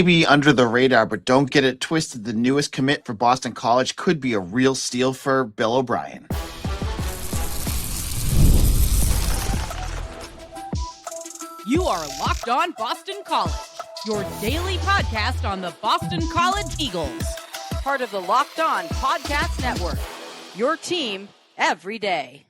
Maybe under the radar, but don't get it twisted. The newest commit for Boston College could be a real steal for Bill O'Brien. You are Locked On Boston College, your daily podcast on the Boston College Eagles. Part of the Locked On Podcast Network, your team every day.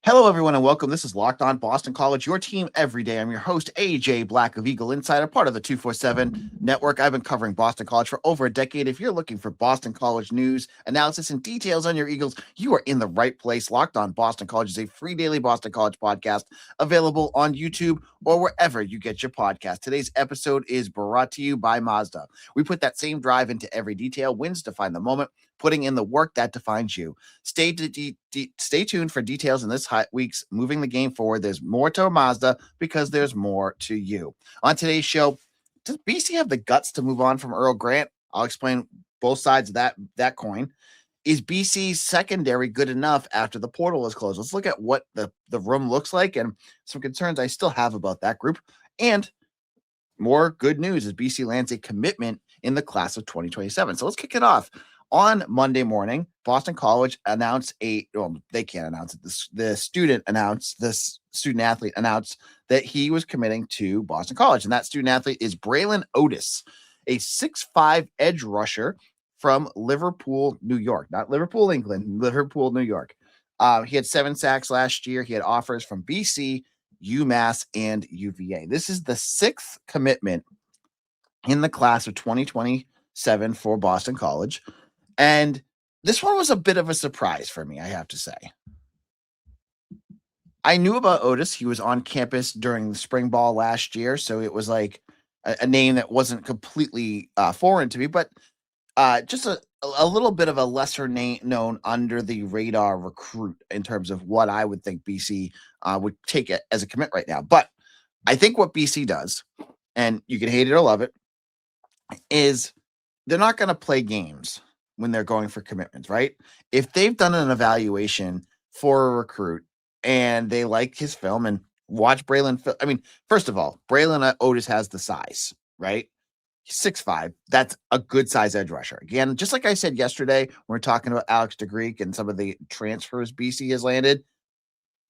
Hello, everyone, and welcome. This is Locked On Boston College, your team every day. I'm your host, AJ Black of Eagle Insider, part of the 247 network. I've been covering Boston College for over a decade. If you're looking for Boston College news, analysis, and details on your Eagles, you are in the right place. Locked On Boston College is a free daily Boston College podcast available on YouTube or wherever you get your podcast. Today's episode is brought to you by Mazda. We put that same drive into every detail, wins define the moment, putting in the work that defines you. Stay tuned for details in this week's Moving the Game Forward. There's more to Mazda because there's more to you. On today's show, does BC have the guts to move on from Earl Grant? I'll explain both sides of that coin. Is BC's secondary good enough after the portal is closed? Let's look at what the room looks like and some concerns I still have about that group. And more good news as BC lands a commitment in the class of 2027. So let's kick it off. On Monday morning, Boston College announced they can't announce it. The student athlete announced that he was committing to Boston College. And that student athlete is Braylon Otis, a 6'5" edge rusher from Liverpool, New York. Not Liverpool, England, Liverpool, New York. He had 7 sacks last year. He had offers from BC, UMass, and UVA. This is the 6th commitment in the class of 2027 for Boston College. And this one was a bit of a surprise for me, I have to say. I knew about Otis. He was on campus during the spring ball last year, so it was like a name that wasn't completely foreign to me, but just a little bit of a lesser known under the radar recruit in terms of what I would think BC would take it as a commit right now. But I think what BC does, and you can hate it or love it, is they're not going to play games when they're going for commitments, right? If they've done an evaluation for a recruit and they like his film and watch Braylon, first of all, Braylon Otis has the size, right? He's 6'5". That's a good size edge rusher. Again, just like I said yesterday, when we're talking about Alex DeGreek and some of the transfers BC has landed,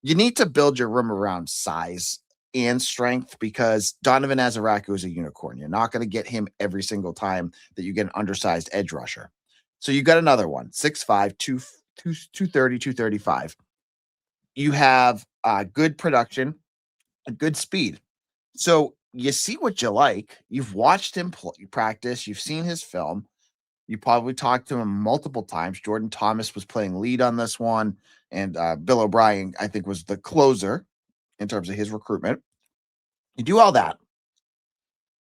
you need to build your room around size and strength because Donovan Azaraku is a unicorn. You're not going to get him every single time that you get an undersized edge rusher. So you got another one, 6'5", 230, 235. You have good production, good speed. So you see what you like. You've watched him practice. You've seen his film. You probably talked to him multiple times. Jordan Thomas was playing lead on this one. And Bill O'Brien, I think, was the closer in terms of his recruitment. You do all that.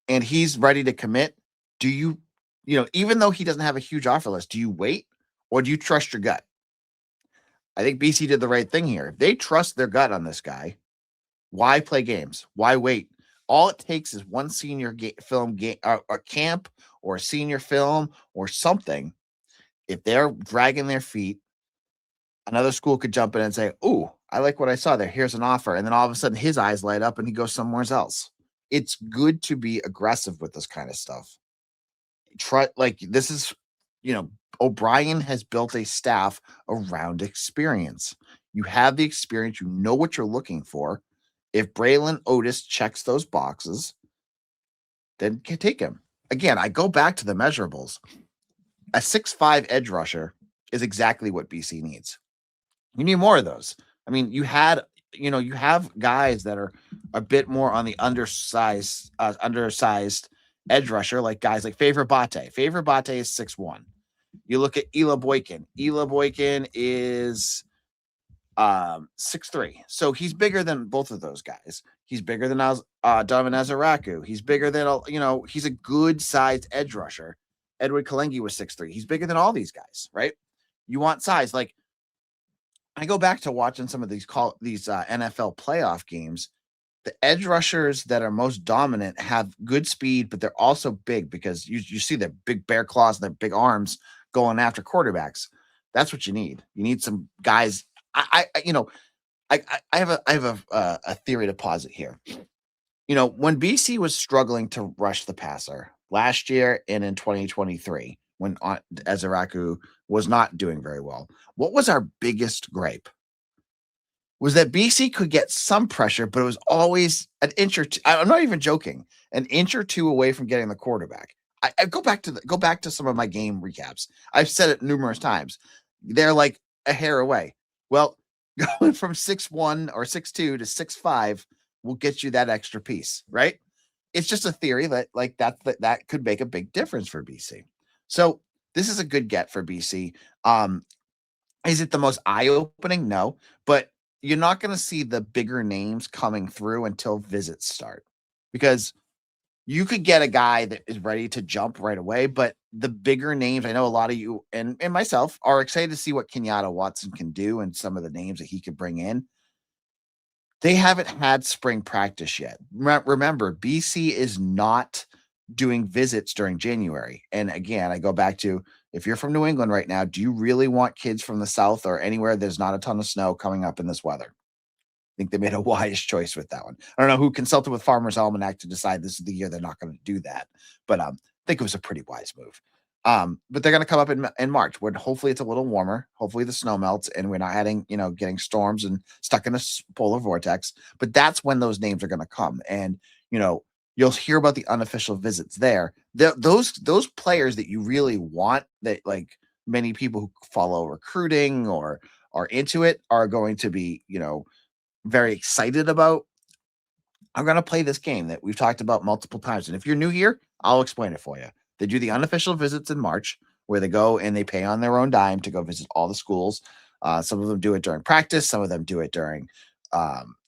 And he's ready to commit. Do you even though he doesn't have a huge offer list, do you wait or do you trust your gut? I think BC did the right thing here. If they trust their gut on this guy, why play games? Why wait? All it takes is one senior film or camp or a senior film or something. If they're dragging their feet, another school could jump in and say, "Ooh, I like what I saw there. Here's an offer." And then all of a sudden his eyes light up and he goes somewhere else. It's good to be aggressive with this kind of stuff. This is, O'Brien has built a staff around experience. You have the experience. You know what you're looking for. If Braylon Otis checks those boxes, then can take him. Again, I go back to the measurables. A 6'5" edge rusher is exactly what BC needs. You need more of those. I mean, you have guys that are a bit more on the undersized edge rusher, like guys like Favor Bate. Favor Bate is 6'1". You look at Ela Boykin. Ela Boykin is 6'3". So he's bigger than both of those guys. He's bigger than Donovan Azaraku. He's bigger than, he's a good sized edge rusher. Edward Kalengi was 6'3". He's bigger than all these guys, right? You want size. Like, I go back to watching some of these NFL playoff games. The edge rushers that are most dominant have good speed, but they're also big because you see their big bear claws and their big arms going after quarterbacks. That's what you need. You need some guys. I have a theory to posit here. When BC was struggling to rush the passer last year and in 2023 when Ezeraku was not doing very well. What was our biggest gripe? Was that BC could get some pressure, but it was always an inch or two. I'm not even joking, an inch or two away from getting the quarterback. I go back to some of my game recaps. I've said it numerous times. They're like a hair away. Well, going from 6'1" or 6'2" to 6'5" will get you that extra piece, right? It's just a theory that like that could make a big difference for BC. So this is a good get for BC. Is it the most eye-opening? No, but you're not going to see the bigger names coming through until visits start, because you could get a guy that is ready to jump right away, but the bigger names, I know a lot of you and myself are excited to see what Kenyatta Watson can do and some of the names that he could bring in. They haven't had spring practice yet. Remember, BC is not doing visits during January. And again, I go back to, if you're from New England right now, do you really want kids from the South or anywhere there's not a ton of snow coming up in this weather? I think they made a wise choice with that one. I don't know who consulted with Farmer's Almanac to decide this is the year they're not going to do that, but I think it was a pretty wise move. But they're going to come up in March when hopefully it's a little warmer. Hopefully the snow melts and we're not getting storms and stuck in a polar vortex. But that's when those names are going to come, and you'll hear about the unofficial visits there. Those players that you really want, that like many people who follow recruiting or are into it are going to be very excited about. I'm going to play this game that we've talked about multiple times. And if you're new here, I'll explain it for you. They do the unofficial visits in March where they go and they pay on their own dime to go visit all the schools. Some of them do it during practice. Some of them do it during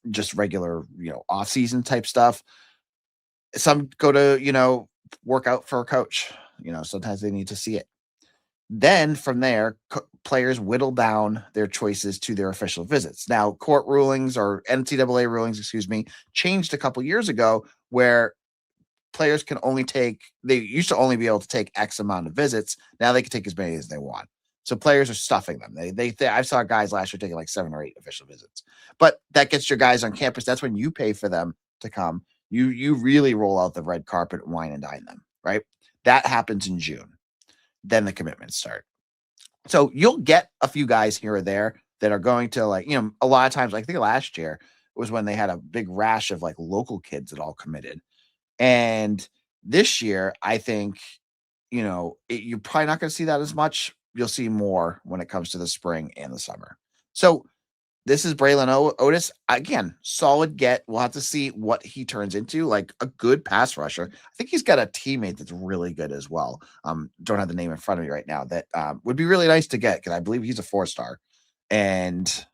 just regular, off-season type stuff. Some go to, work out for a coach. Sometimes they need to see it. Then from there, players whittle down their choices to their official visits. Now, court rulings or NCAA rulings, changed a couple years ago where players can they used to only be able to take X amount of visits. Now they can take as many as they want. So players are stuffing them. I saw guys last year taking like 7 or 8 official visits, but that gets your guys on campus. That's when you pay for them to come. You really roll out the red carpet and wine and dine them, right? That happens in June. Then the commitments start. So you'll get a few guys here or there that are going to a lot of times, like I think last year was when they had a big rash of like local kids that all committed. And this year, I think, you're probably not going to see that as much. You'll see more when it comes to the spring and the summer. So this is Braylon Otis. Again, solid get. We'll have to see what he turns into, like a good pass rusher. I think he's got a teammate that's really good as well. Don't have the name in front of me right now. That would be really nice to get because I believe he's a 4-star. But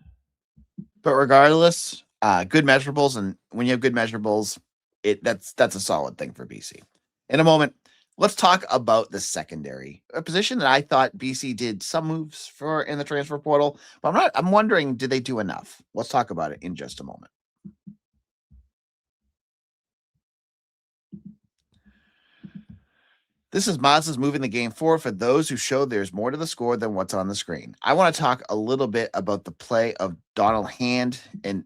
regardless, good measurables. And when you have good measurables, that's a solid thing for BC. In a moment, let's talk about the secondary, a position that I thought BC did some moves for in the transfer portal, but I'm wondering, did they do enough? Let's talk about it in just a moment. This is Mazda's moving the game forward for those who showed there's more to the score than what's on the screen. I want to talk a little bit about the play of Donald Hand and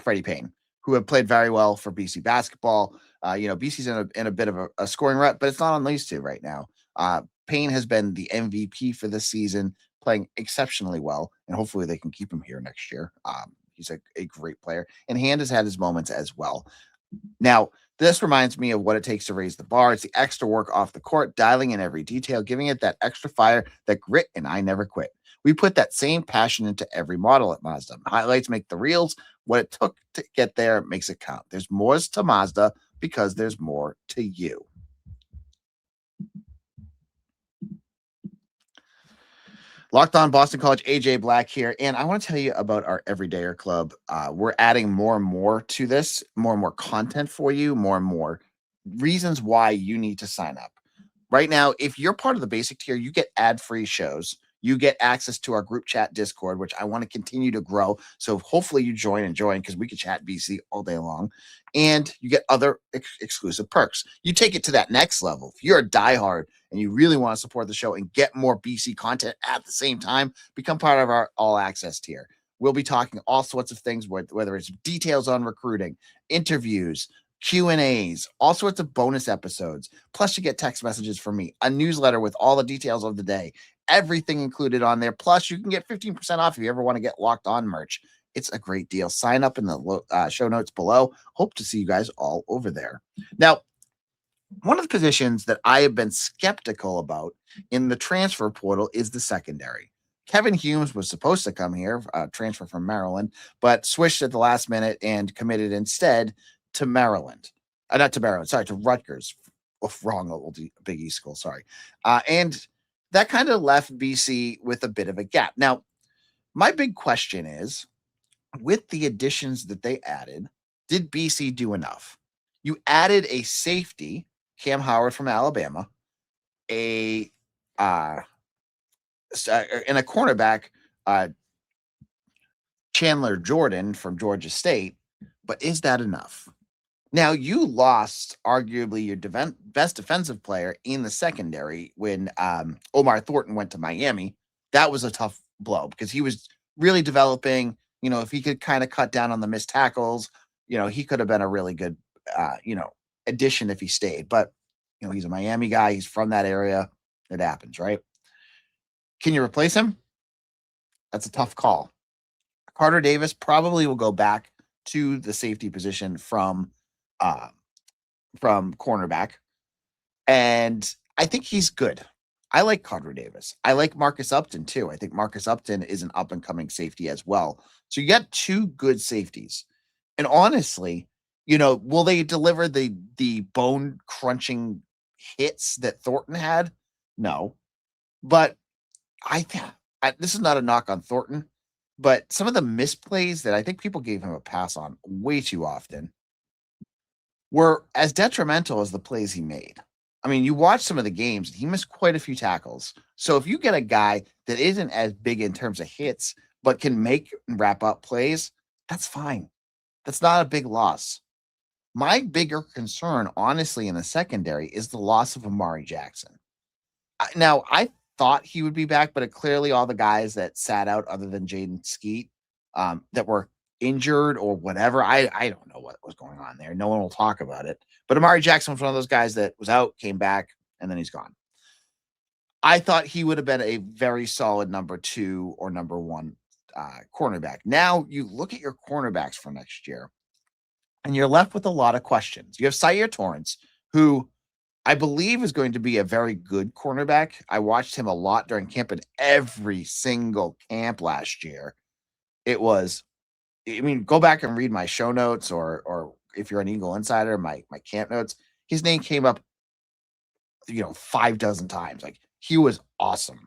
Freddie Payne, who have played very well for BC basketball. BC's in a bit of a scoring rut, but it's not on these two right now. Payne has been the MVP for this season, playing exceptionally well, and hopefully they can keep him here next year. He's a great player, and Hand has had his moments as well. Now, this reminds me of what it takes to raise the bar. It's the extra work off the court, dialing in every detail, giving it that extra fire, that grit, and I never quit. We put that same passion into every model at Mazda. Highlights make the reels. What it took to get there makes it count. There's more to Mazda because there's more to you. Locked On Boston College, AJ Black here, and I want to tell you about our Everydayer Club. We're adding more and more to this, more and more content for you, more and more reasons why you need to sign up. Right now, if you're part of the basic tier, you get ad-free shows. You get access to our group chat Discord, which I want to continue to grow. So hopefully you join because we can chat BC all day long. And you get other exclusive perks. You take it to that next level. If you're a diehard and you really want to support the show and get more BC content at the same time, become part of our all access tier. We'll be talking all sorts of things, whether it's details on recruiting, interviews, Q&As, all sorts of bonus episodes. Plus, you get text messages from me, a newsletter with all the details of the day, everything included on there. Plus, you can get 15% off if you ever want to get Locked On merch. It's a great deal. Sign up in the show notes below. Hope to see you guys all over there. Now, one of the positions that I have been skeptical about in the transfer portal is the secondary. Kevin Humes was supposed to come here, transfer from Maryland, but switched at the last minute and committed instead to Maryland. Not to Maryland, sorry, to Rutgers. Wrong, old Big East school, sorry. And that kind of left BC with a bit of a gap. Now, my big question is, with the additions that they added, did BC do enough? You added a safety, Cam Howard from Alabama, and a cornerback, Chandler Jordan from Georgia State, but is that enough? Now, you lost arguably your best defensive player in the secondary when Omar Thornton went to Miami. That was a tough blow because he was really developing. If he could kind of cut down on the missed tackles, he could have been a really good, addition if he stayed. But, he's a Miami guy. He's from that area. It happens, right? Can you replace him? That's a tough call. Carter Davis probably will go back to the safety position from cornerback. And I think he's good. I like Carter Davis. I like Marcus Upton too. I think Marcus Upton is an up and coming safety as well. So you got two good safeties. And honestly, will they deliver the bone crunching hits that Thornton had? No. But this is not a knock on Thornton, but some of the misplays that I think people gave him a pass on way too often were as detrimental as the plays he made. I mean, you watch some of the games, he missed quite a few tackles. So if you get a guy that isn't as big in terms of hits, but can make and wrap up plays, that's fine. That's not a big loss. My bigger concern, honestly, in the secondary is the loss of Amari Jackson. Now, I thought he would be back, but clearly all the guys that sat out other than Jaden Skeet that were injured or whatever. I don't know what was going on there. No one will talk about it. But Amari Jackson was one of those guys that was out, came back, and then he's gone. I thought he would have been a very solid number 2 or number 1 cornerback. Now you look at your cornerbacks for next year, and you're left with a lot of questions. You have Syair Torrence, who I believe is going to be a very good cornerback. I watched him a lot during camp, and every single camp last year, go back and read my show notes or if you're an Eagle Insider, my camp notes, his name came up, 5 dozen times. Like, he was awesome.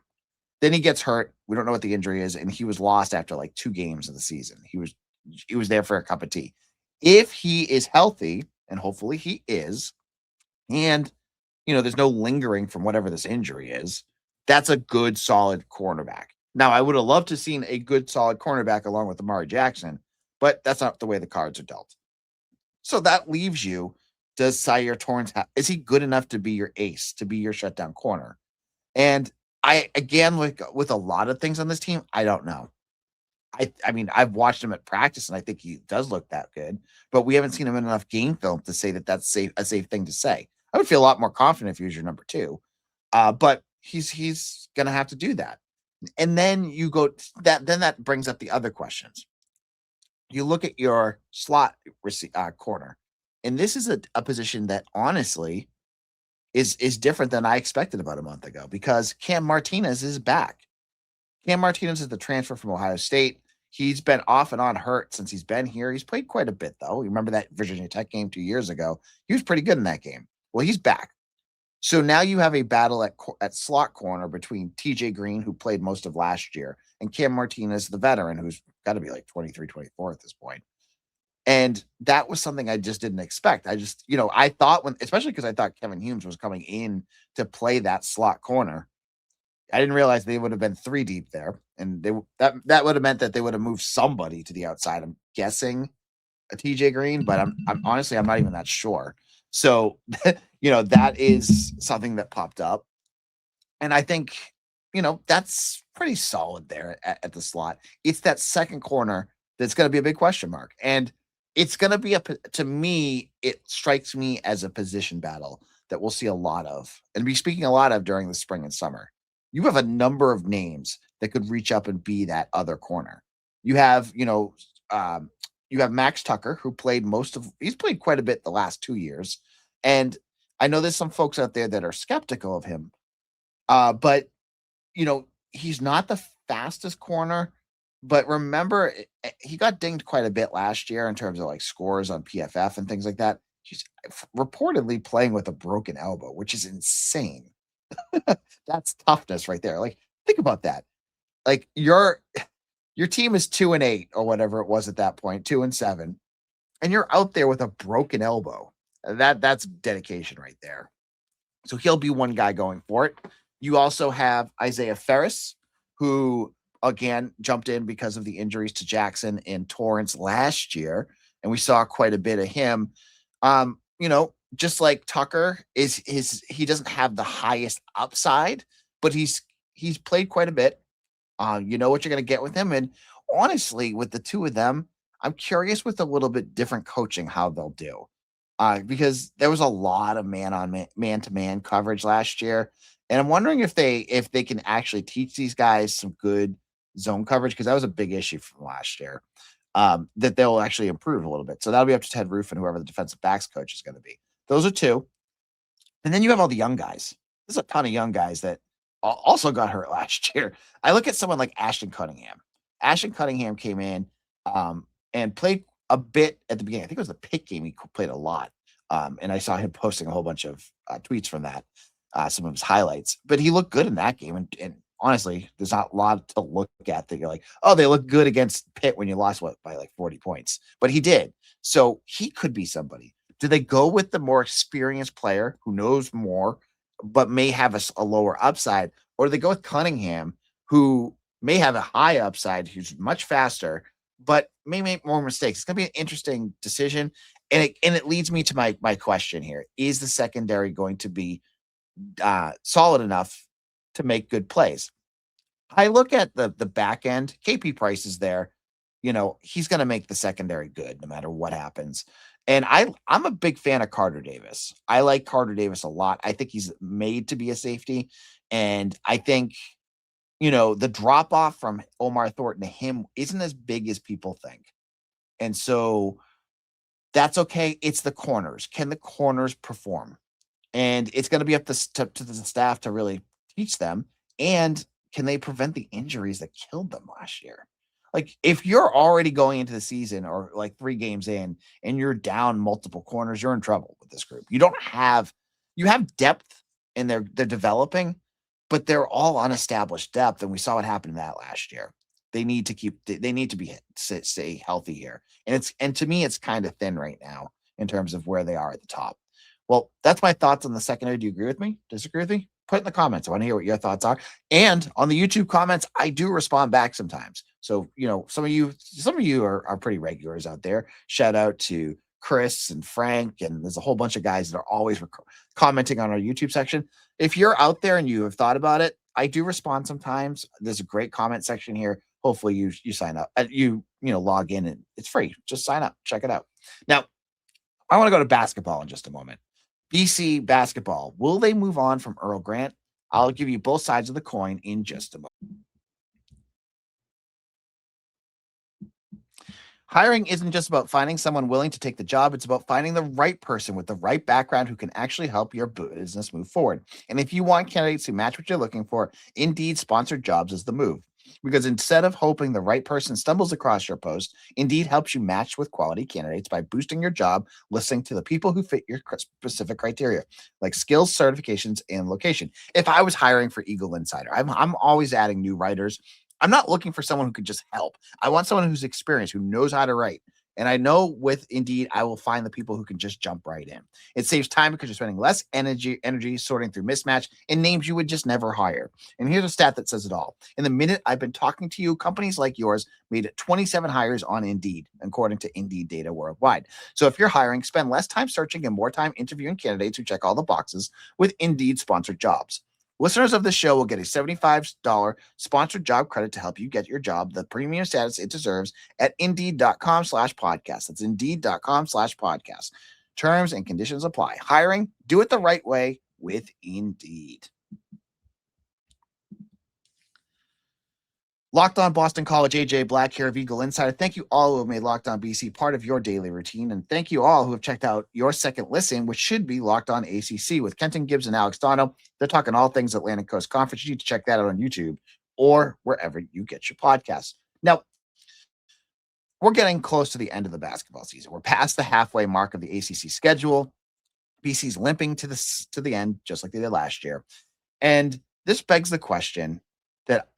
Then he gets hurt. We don't know what the injury is, and he was lost after like 2 games of the season. He was there for a cup of tea. If he is healthy, and hopefully he is, and there's no lingering from whatever this injury is, that's a good, solid cornerback. Now, I would have loved to have seen a good, solid cornerback along with Amari Jackson, but that's not the way the cards are dealt. So that leaves you, does Syair Torrence is he good enough to be your ace, to be your shutdown corner? And again, with a lot of things on this team, I don't know. I mean, I've watched him at practice, and I think he does look that good, but we haven't seen him in enough game film to say that that's a safe thing to say. I would feel a lot more confident if he was your number 2, but he's going to have to do that. And then you go that brings up the other questions. You look at your slot corner, and this is a position that honestly is different than I expected about a month ago, because Cam Martinez is back. Cam Martinez is the transfer from Ohio State. He's been off and on hurt since he's been here. He's played quite a bit, though. You remember that Virginia Tech game 2 years ago? He was pretty good in that game. Well, he's back. So now you have a battle at slot corner between TJ Green, who played most of last year, and Cam Martinez, the veteran, who's got to be like 23, 24 at this point. And that was something I just didn't expect. I thought especially because I thought Kevin Humes was coming in to play that slot corner. I didn't realize they would have been 3 deep there, and that would have meant that they would have moved somebody to the outside. I'm guessing a TJ Green, but I'm honestly, I'm not even that sure. So, that is something that popped up. And I think, that's pretty solid there at the slot. It's that second corner that's going to be a big question mark. And it's going to be to me, it strikes me as a position battle that we'll see a lot of and be speaking a lot of during the spring and summer. You have a number of names that could reach up and be that other corner. You have, um, you have Max Tucker, who he's played quite a bit the last 2 years. And I know there's some folks out there that are skeptical of him. But he's not the fastest corner, but remember, he got dinged quite a bit last year in terms of like scores on PFF and things like that. He's reportedly playing with a broken elbow, which is insane. That's toughness right there. Like, think about that. Like your team is 2-8 or whatever it was at that point, 2-7, and you're out there with a broken elbow. That's dedication right there. So he'll be one guy going for it. You also have Isaiah Ferris, who again jumped in because of the injuries to Jackson and Torrance last year, and we saw quite a bit of him. Just like Tucker he doesn't have the highest upside, but he's played quite a bit. You know what you're going to get with him, and honestly, with the two of them, I'm curious with a little bit different coaching how they'll do. Because there was a lot of man to man coverage last year, and I'm wondering if they can actually teach these guys some good zone coverage, because that was a big issue from last year. That they'll actually improve a little bit. So that'll be up to Ted Roof and whoever the defensive backs coach is going to be. Those are two, and then you have all the young guys. There's a ton of young guys that also got hurt last year. I look at someone like Ashton Cunningham. Ashton Cunningham came in and played a bit at the beginning. I think it was the Pitt game. He played a lot. And I saw him posting a whole bunch of tweets from that, some of his highlights. But he looked good in that game. And honestly, there's not a lot to look at that you're like, oh, they look good against Pitt when you lost, by like 40 points. But he did. So he could be somebody. Do they go with the more experienced player who knows more, but may have a lower upside? Or do they go with Cunningham, who may have a high upside, who's much faster, but may make more mistakes? It's going to be an interesting decision. And it leads me to my question here. Is the secondary going to be solid enough to make good plays? I look at the back end. KP Price is there. He's going to make the secondary good no matter what happens. And I'm a big fan of Carter Davis. I like Carter Davis a lot. I think he's made to be a safety. And I think, the drop off from Omar Thornton to him isn't as big as people think. And so that's okay. It's the corners. Can the corners perform? And it's going to be up to the staff to really teach them. And can they prevent the injuries that killed them last year? Like, if you're already going into the season or like 3 games in and you're down multiple corners, you're in trouble with this group. You have depth and they're developing, but they're all unestablished depth. And we saw what happened to that last year. They need to stay healthy here. And to me, it's kind of thin right now in terms of where they are at the top. Well, that's my thoughts on the secondary. Do you agree with me? Disagree with me? Put in the comments. I want to hear what your thoughts are. And on the YouTube comments, I do respond back sometimes. So, some of you are pretty regulars out there. Shout out to Chris and Frank, and there's a whole bunch of guys that are always commenting on our YouTube section. If you're out there and you have thought about it, I do respond sometimes. There's a great comment section here. Hopefully you sign up. You log in, and it's free. Just sign up. Check it out. Now, I want to go to basketball in just a moment. BC basketball. Will they move on from Earl Grant? I'll give you both sides of the coin in just a moment. Hiring isn't just about finding someone willing to take the job. It's about finding the right person with the right background who can actually help your business move forward. And if you want candidates who match what you're looking for, Indeed sponsored jobs is the move. Because instead of hoping the right person stumbles across your post, Indeed helps you match with quality candidates by boosting your job listing to the people who fit your specific criteria, like skills, certifications, and location. If I was hiring for Eagle Insider, I'm always adding new writers. I'm not looking for someone who could just help. I want someone who's experienced, who knows how to write. And I know with Indeed, I will find the people who can just jump right in. It saves time because you're spending less energy sorting through mismatch and names you would just never hire. And here's a stat that says it all. In the minute I've been talking to you, companies like yours made 27 hires on Indeed, according to Indeed data worldwide. So if you're hiring, spend less time searching and more time interviewing candidates who check all the boxes with Indeed sponsored jobs. Listeners of the show will get a $75 sponsored job credit to help you get your job the premium status it deserves at indeed.com/podcast. That's indeed.com/podcast. Terms and conditions apply. Hiring, do it the right way with Indeed. Locked On Boston College, AJ Black here of Eagle Insider. Thank you all who have made Locked On BC part of your daily routine. And thank you all who have checked out your second listen, which should be Locked On ACC with Kenton Gibbs and Alex Dono. They're talking all things Atlantic Coast Conference. You need to check that out on YouTube or wherever you get your podcasts. Now, we're getting close to the end of the basketball season. We're past the halfway mark of the ACC schedule. BC's limping to the end, just like they did last year. And this begs the question that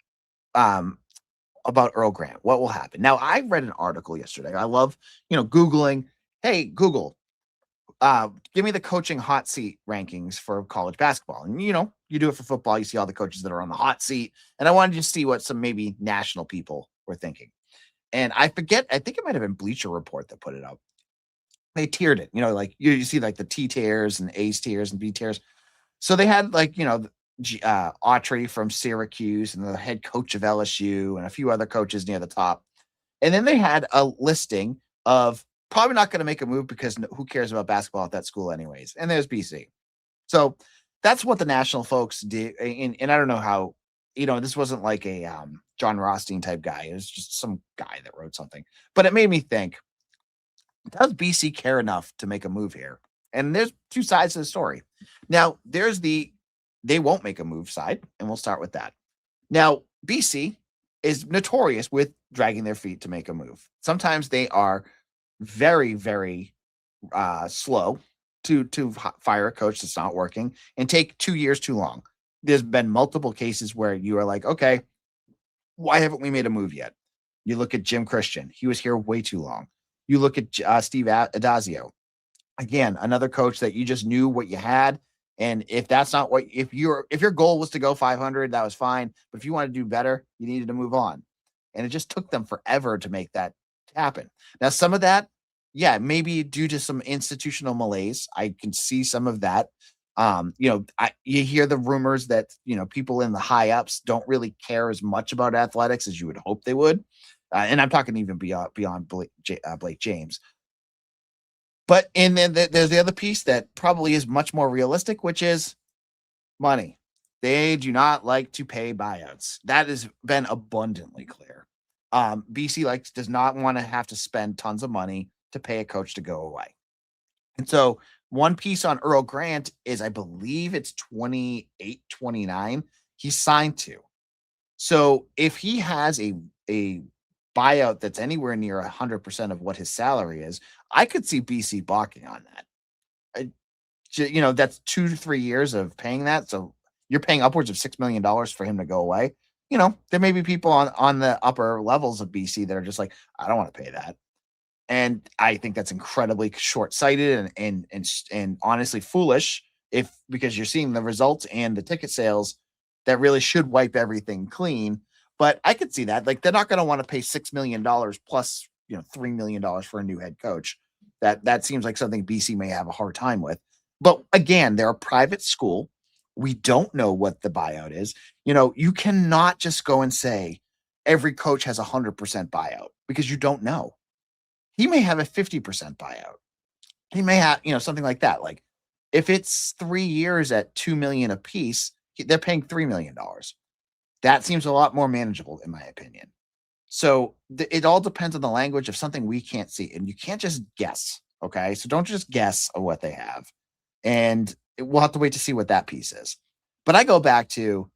about Earl Grant. What will happen? Now, I read an article yesterday. I love, Googling, hey, Google, give me the coaching hot seat rankings for college basketball. And, you do it for football. You see all the coaches that are on the hot seat. And I wanted to see what some maybe national people were thinking. And I think it might have been Bleacher Report that put it up. They tiered it, like you see like the T tiers and A tiers and B tiers. So they had Autry from Syracuse and the head coach of LSU and a few other coaches near the top. And then they had a listing of probably not going to make a move because who cares about basketball at that school anyways. And there's BC. So that's what the national folks did. And I don't know how, this wasn't like a John Rothstein type guy. It was just some guy that wrote something. But it made me think, does BC care enough to make a move here? And there's two sides to the story. Now, there's they won't make a move side, and we'll start with that. Now, BC is notorious with dragging their feet to make a move. Sometimes they are very, very slow to fire a coach that's not working and take 2 years too long. There's been multiple cases where you are like, okay, why haven't we made a move yet? You look at Jim Christian. He was here way too long. You look at Steve Adazio. Again, another coach that you just knew what you had. And if that's not if your goal was to go 500, that was fine. But if you want to do better, you needed to move on. And it just took them forever to make that happen. Now, some of that, maybe due to some institutional malaise. I can see some of that. You hear the rumors that, people in the high ups don't really care as much about athletics as you would hope they would. And I'm talking even beyond Blake James. But and then there's the other piece that probably is much more realistic, which is money. They do not like to pay buyouts. That has been abundantly clear. BC does not want to have to spend tons of money to pay a coach to go away. And so one piece on Earl Grant is, I believe it's 28, 29. He's signed to. So if he has a buyout that's anywhere near 100% of what his salary is, I could see BC balking on that. That's 2 to 3 years of paying that. So you're paying upwards of $6 million for him to go away. There may be people on the upper levels of BC that are just like, I don't want to pay that. And I think that's incredibly short-sighted and honestly foolish because you're seeing the results and the ticket sales that really should wipe everything clean. But I could see that. They're not going to want to pay $6 million plus, $3 million for a new head coach. That seems like something BC may have a hard time with. But again, they're a private school. We don't know what the buyout is. You cannot just go and say every coach has 100% buyout because you don't know. He may have a 50% buyout. He may have, something like that. Like if it's 3 years at $2 million a piece, they're paying $3 million. That seems a lot more manageable, in my opinion. So it all depends on the language of something we can't see. And you can't just guess, okay? So don't just guess of what they have. And we'll have to wait to see what that piece is. But I go back to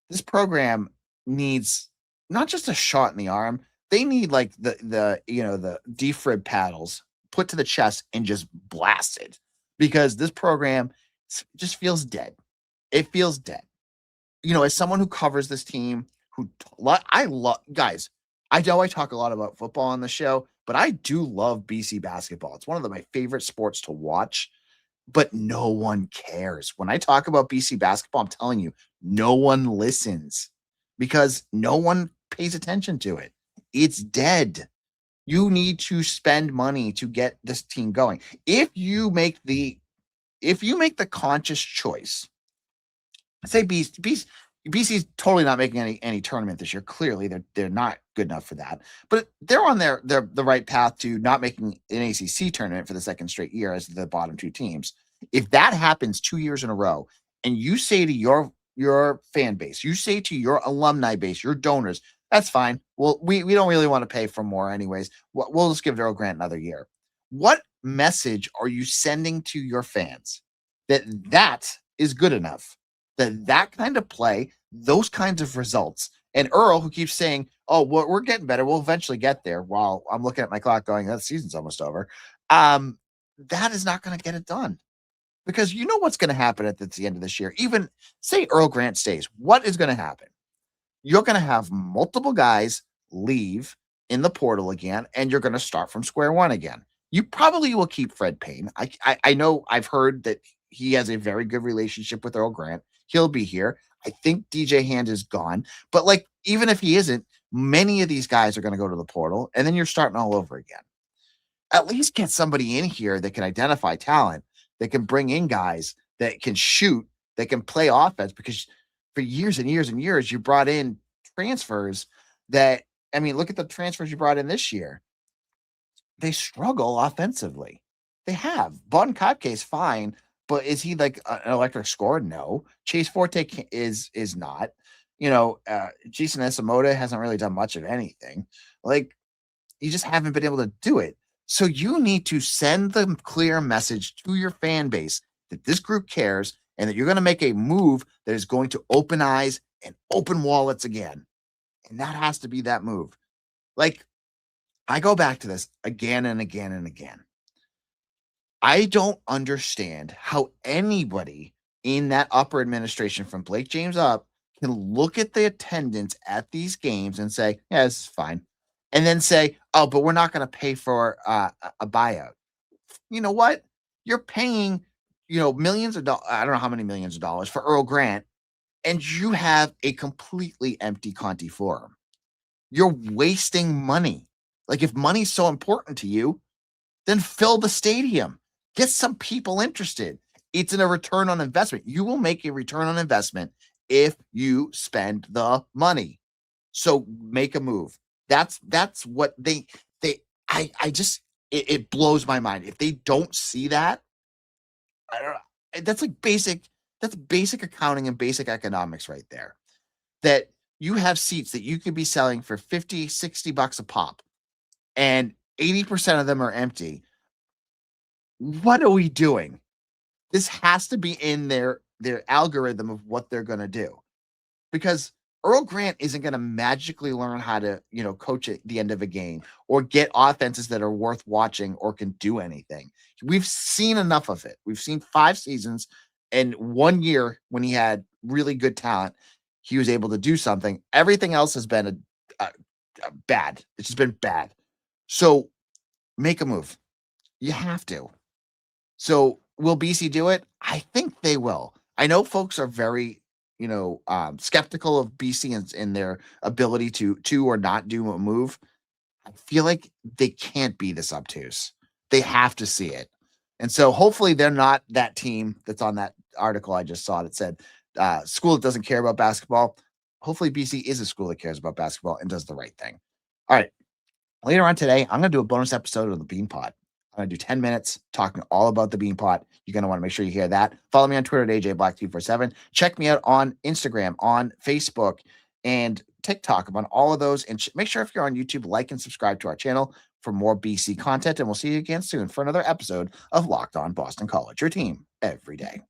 this program needs not just a shot in the arm. They need the defib paddles put to the chest and just blasted because this program just feels dead. It feels dead. As someone who covers this team, I love guys. I know I talk a lot about football on the show, but I do love BC basketball. It's one of my favorite sports to watch, but no one cares. When I talk about BC basketball, I'm telling you, no one listens because no one pays attention to it. It's dead. You need to spend money to get this team going. If you make the conscious choice say BC's totally not making any tournament this year. Clearly, they're not good enough for that. But they're on the right path to not making an ACC tournament for the second straight year as the bottom two teams. If that happens 2 years in a row, and you say to your fan base, you say to your alumni base, your donors, that's fine. Well, we don't really want to pay for more anyways. We'll just give Earl Grant another year. What message are you sending to your fans that is good enough? That kind of play, those kinds of results. And Earl, who keeps saying, "Oh, we're getting better. We'll eventually get there," while I'm looking at my clock going, "That season's almost over." That is not going to get it done, because you know what's going to happen at the end of this year. Even say Earl Grant stays, what is going to happen? You're going to have multiple guys leave in the portal again, and you're going to start from square one again. You probably will keep Fred Payne. I know I've heard that he has a very good relationship with Earl Grant. He'll be here. I think DJ Hand is gone. But like, even if he isn't, many of these guys are going to go to the portal, and then you're starting all over again. At least get somebody in here that can identify talent, that can bring in guys that can shoot, that can play offense, because for years and years and years, you brought in transfers that, I mean, look at the transfers you brought in this year. They struggle offensively. They have. Bon Kopke's fine, but is he like an electric scorer? No. Chase Forte is not. Jason Esamoda hasn't really done much of anything. Like, you just haven't been able to do it. So you need to send the clear message to your fan base that this group cares and that you're going to make a move that is going to open eyes and open wallets again. And that has to be that move. Like, I go back to this again and again and again. I don't understand how anybody in that upper administration from Blake James up can look at the attendance at these games and say, yeah, this is fine. And then say, oh, but we're not going to pay for a buyout. You know what? You're paying, millions of dollars. I don't know how many millions of dollars for Earl Grant, and you have a completely empty Conti Forum. You're wasting money. Like, if money's so important to you, then fill the stadium. Get some people interested. It's a return on investment. You will make a return on investment if you spend the money. So make a move. That's what it blows my mind. If they don't see that, I don't know. That's basic accounting and basic economics right there. That you have seats that you could be selling for $50, $60 a pop, and 80% of them are empty. What are we doing? This has to be in their algorithm of what they're going to do, because Earl Grant isn't going to magically learn how to, coach at the end of a game or get offenses that are worth watching or can do anything. We've seen enough of it. We've seen 5 seasons, and 1 year when he had really good talent, he was able to do something. Everything else has been a bad. It's just been bad. So make a move. You have to. So will BC do it? I think they will. I know folks are very, skeptical of BC and their ability to or not do a move. I feel like they can't be this obtuse. They have to see it. And so hopefully they're not that team that's on that article I just saw that said school that doesn't care about basketball. Hopefully BC is a school that cares about basketball and does the right thing. All right. Later on today, I'm going to do a bonus episode of the Bean Pod. I'm going to do 10 minutes talking all about the Bean Pot. You're going to want to make sure you hear that. Follow me on Twitter at AJBlack247. Check me out on Instagram, on Facebook, and TikTok. I'm on all of those. And make sure if you're on YouTube, like and subscribe to our channel for more BC content. And we'll see you again soon for another episode of Locked On Boston College, your team every day.